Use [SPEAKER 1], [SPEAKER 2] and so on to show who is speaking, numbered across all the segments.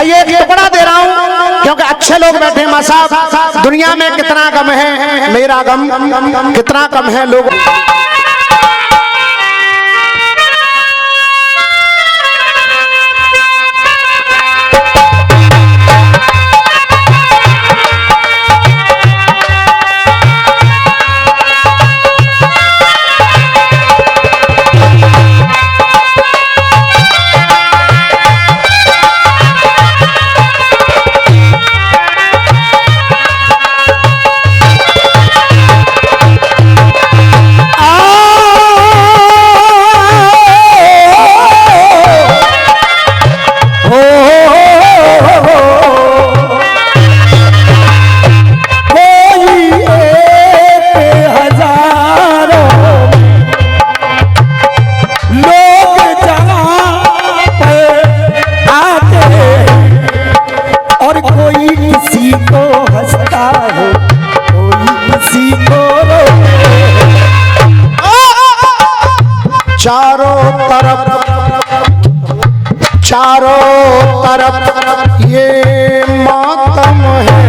[SPEAKER 1] आइए एक टुकड़ा दे रहा हूँ क्योंकि अच्छे लोग बैठे मां साहब। दुनिया में कितना गम है, मेरा गम कितना कम है। लोग चारों तरफ ये मातम है,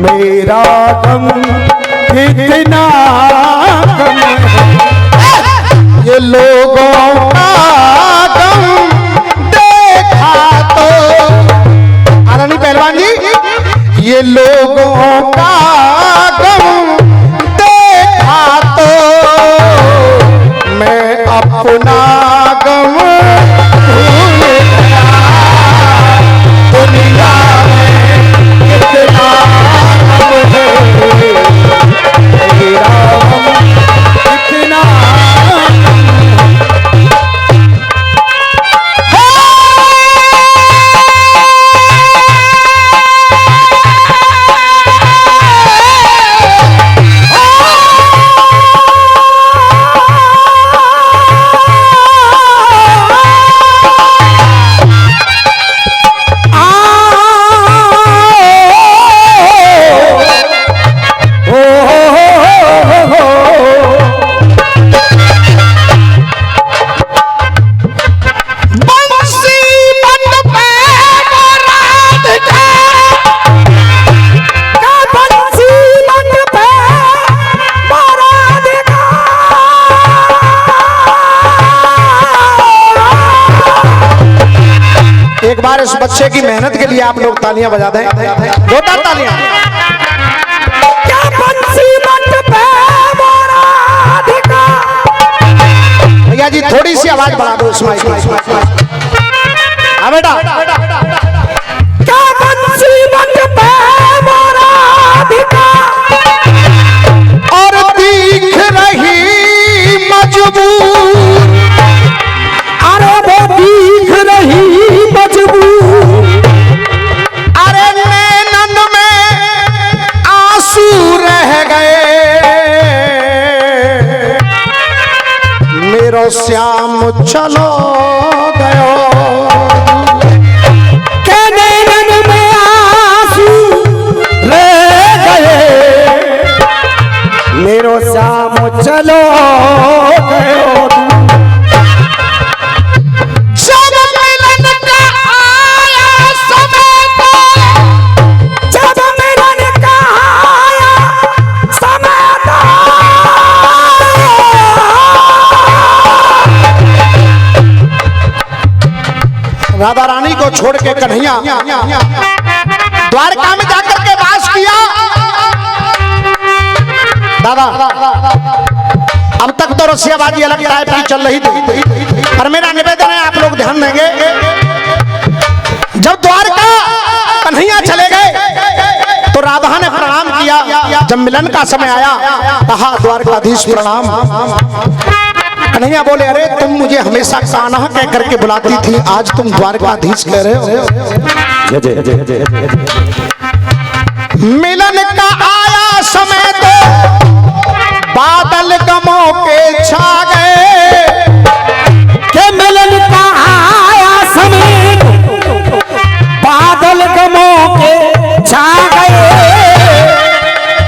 [SPEAKER 1] मेरा गम कितना कम है। ये लोगों का गम देखा तो आदरणीय पहलवान जी, ये लोगों का गम देखा तो मैं अपना गम भूल गया। दुनिया में कितना गम है, मेरा गम कितना एक बार इस बच्चे की मेहनत के लिए आप लोग तालियां बजा दें, दो तालियां। भैया जी थोड़ी सी आवाज बढ़ा दो इस माइक में। हाँ बेटा, और दिख रही मजबूर, अरे वो दिख रही मजबूर, अरे नैनन में आंसू रह गए, मेरो श्याम चलो गयो। के नैनन में आंसू रह गए, मेरो श्याम चलो गयो। राधा रानी को छोड़ के कन्हैया द्वारका में जाकर के वास किया। दादा अब तक तो रसियाबाजी अलग टाइप की चल रही थी, पर मेरा निवेदन है आप लोग ध्यान देंगे, जब द्वारका कन्हैया चले गए तो राधा ने प्रणाम किया। जब मिलन का समय आया कहा द्वारकाधीश प्रणाम। कन्हैया बोले अरे तुम मुझे हमेशा कान्हा कह करके बुलाती थी, आज तुम द्वारकाधीश कह रहे हो। मिलन का आया समय तो बादल गमों के छा गए, के मिलन का आया समय बादल गमों के छा गए,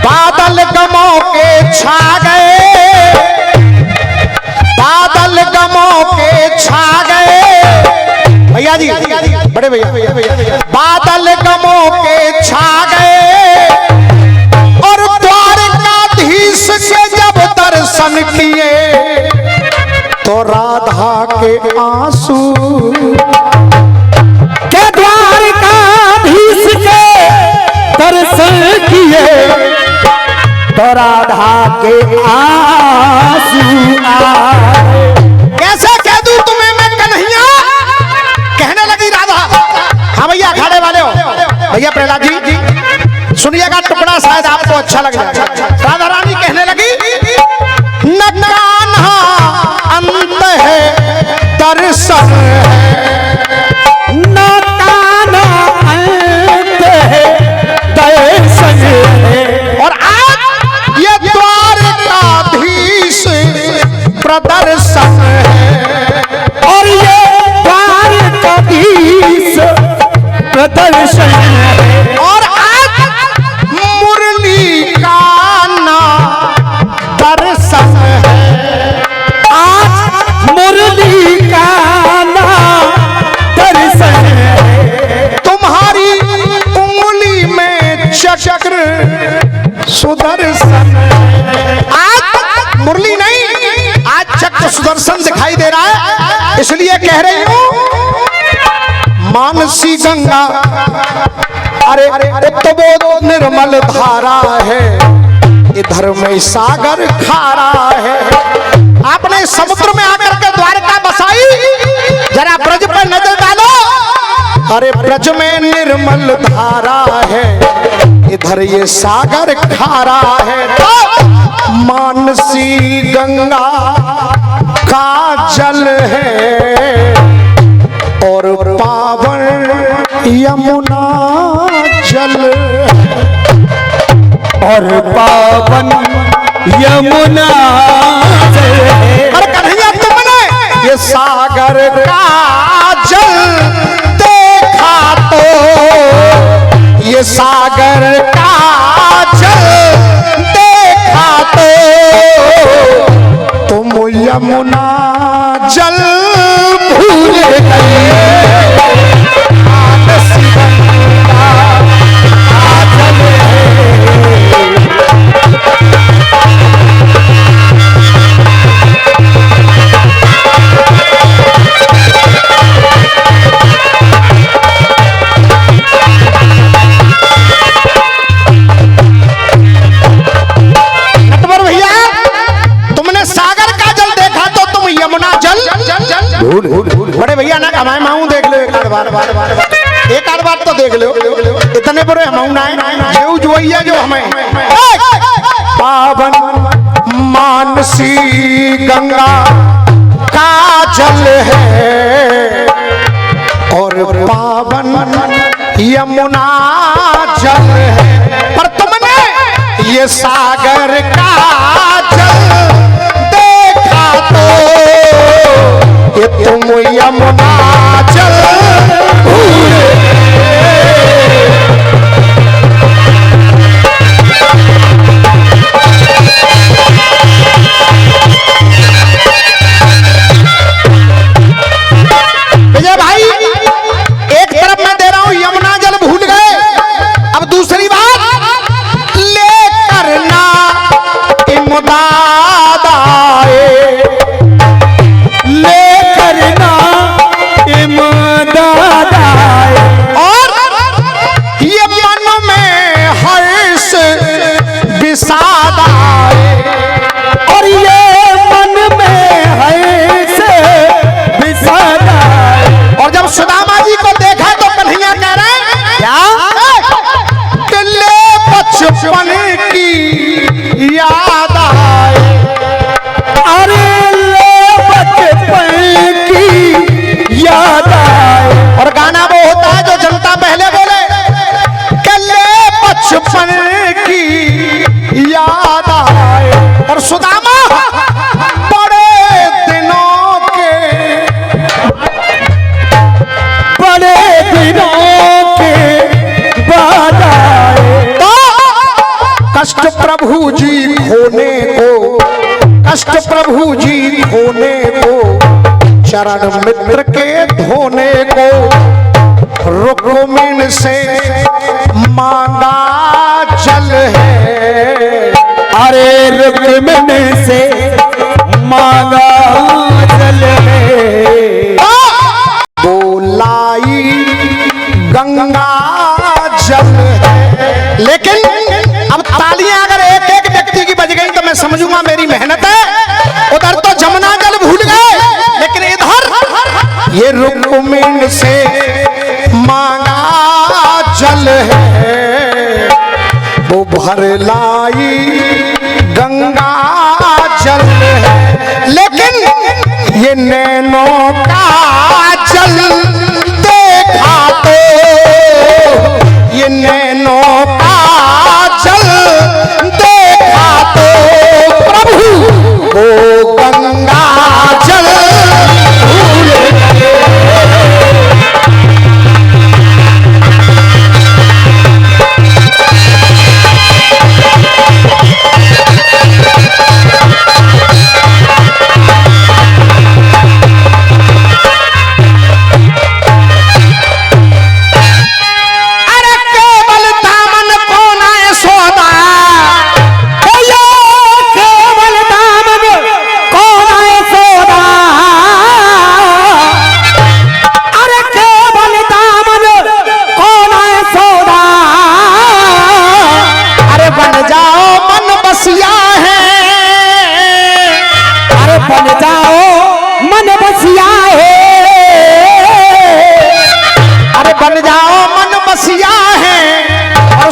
[SPEAKER 1] बादल गमों के छा गए, बादल गमों के छा गए। भैया जी बड़े भैया बादल गमों के छा गए और द्वारकाधीश के जब दर्शन किए तो राधा के आंसू
[SPEAKER 2] के द्वारकाधीश के दर्शन किए तो राधा के आंसू आए।
[SPEAKER 1] कैसे कह दूं तुम्हें मैं कन्हैया, कहने लगी राधा। हाँ भैया अखाड़े वाले हो, भैया प्रहलाद जी सुनिएगा, टुकड़ा शायद आपको अच्छा लग जाए। राधा रानी कहने लगी न कान्हा अंत है दर्शन
[SPEAKER 2] न कान्हा अंत है दर्शन
[SPEAKER 1] और आज ये द्वारकाधीश प्रदर्शन है
[SPEAKER 2] और ये द्वारकाधीश प्रदर्शन है
[SPEAKER 1] और आज मुरली का ना दर्शन है।
[SPEAKER 2] आज मुरली का ना दर्शन है।
[SPEAKER 1] तुम्हारी उंगली में चक्र सुदर्शन। आज मुरली नहीं, आज चक्र सुदर्शन दिखाई दे रहा है, इसलिए कह रही हूं मानसी गंगा अरे उत्तबोध निर्मल धारा है, इधर में सागर खारा है। आपने समुद्र में आकर के द्वारका बसाई, जरा ब्रज पर नजर डालो, अरे ब्रज में निर्मल धारा है, इधर ये सागर खारा है। तो मानसी गंगा का जल है और पावन यमुना जल
[SPEAKER 2] और पावन यमुना
[SPEAKER 1] अरे कन्हैया तुमने ये सागर का जल देखा तो, ये सागर का जल देखा तो तुम यमुना जल भूल गए। बड़े भैया ना कमाए माऊ देख लो एक आध बार तो देख लो, इतने बड़े हम ना जुआइया जो हमें पावन मानसी गंगा का जल है और पावन यमुना जल है, पर तुमने ये सागर का जल देखा तो ये तुम यमुना जल भूल विजय भाई, एक तरफ मैं दे रहा हूं यमुना जल भूल गए, अब दूसरी बात लेकर ना इमदाद आए, और ये मन में हर्ष विषाद आए,
[SPEAKER 2] और ये मन में हर्ष विषाद आए।
[SPEAKER 1] और जब सुदामा जी को देखा तो कन्हैया कह रहे हैं क्या ले बचपन की याद आए,
[SPEAKER 2] अरे ले बचपन की याद आए।
[SPEAKER 1] और गाना वो होता है जो जनता पहले बोले कि ले बचपन की याद आए, और सुदामा बड़े दिनों के
[SPEAKER 2] बाद आए।
[SPEAKER 1] तो कष्ट प्रभु जी खोने को, कष्ट प्रभु जी खोने को, चरण मित्र के धोने को से मांगा जल है।
[SPEAKER 2] अरे रुक्मिणी से मांगा जल है।
[SPEAKER 1] बोलाई गंगा जल है। लेकिन अब तालियां अगर एक एक व्यक्ति की बज गई तो मैं समझूंगा मेरी मेहनत है। उधर तो जमुना जल भूल गए, लेकिन इधर ये रुक्मिणी से मांगा जल है। वो भर लाई गंगा जल है। लेकिन ये नैनों का जल देखा तो, ये नैनों का जल देखा तो प्रभु वो गंगा जल भूल गए।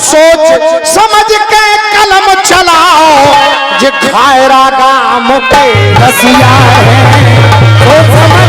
[SPEAKER 1] सोच समझ के कलम चलाओ, जे खायरा गाम के रसिया है। सोच समझ